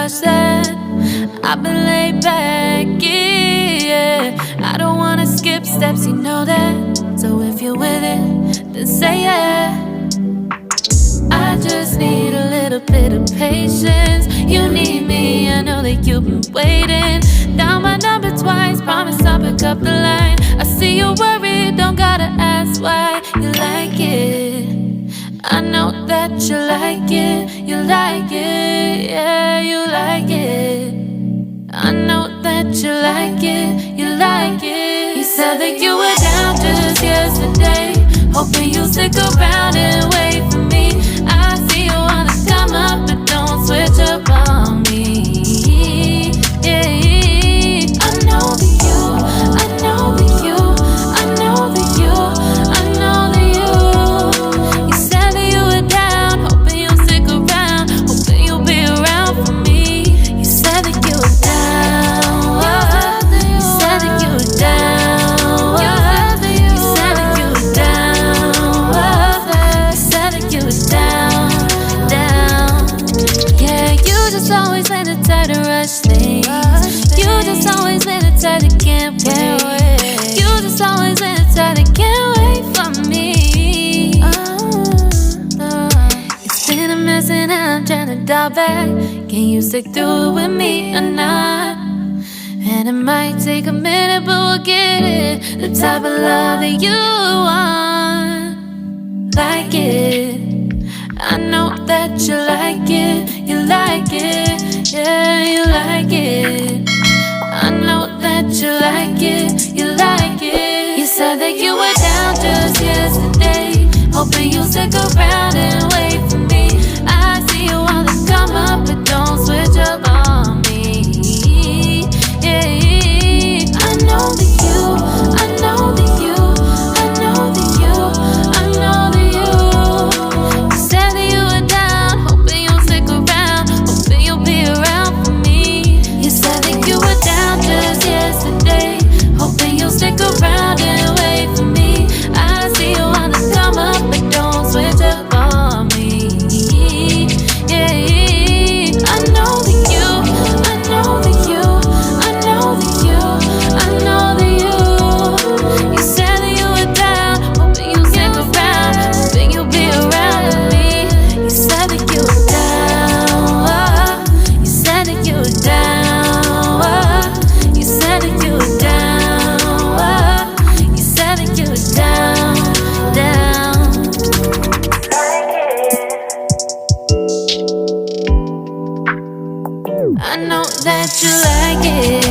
rush that. I've been laid back, yeah. I don't wanna skip steps, you know that. So if you're with it, then say yeah. I just need a little bit of patience. You need me, I know that you've been waiting. Down my number twice, promise I'll pick up the line. I see you worried, don't gotta ask why. You like it, I know that you like it. You like it, yeah, you like it. I know that you like it, you like it. You said that you were down just yesterday, hoping you'll stick around and wait for me. I see you wanna come up, but don't switch up on me. Yeah. I know that you, I know that you, I know that you, I know that you. You said that you were down, hoping you'll stick around, hoping you'll be around for me. You said that you were down, you said that you were down, you said that you were down, you said that you were down, down. Yeah, you just always in the type to rush things. You just always in the type that can't wait. You just always in the type that can't wait for me. It's been a mess and I'm trying to dial back. Can you stick through it with me or not? And it might take a minute, but we'll get it. The type of love that you want, like it. I know that you like it, you like it, yeah, you like it. I know that you like it, you like it. You said that you were down just yesterday, hoping you'll stick around and wait for me. I see you wanna come up, but don't switch up on me. Yeah. I know that you, I know that you, I know that you, I know that you. You said that you were down, hoping you'll stick around, hoping you'll be around for me. You said that you were down just yesterday, hoping you'll stick around and wait for me. I see you wanna come up, but don't switch up on me. Yeah. I know that you, I know that you, I know that you, I know that you. You said that you were down, hoping you'll stick around, hoping you'll be around with me. You said that you were down, you said that you were down, you said that you were down, you said that you were down, down. I know that you like it.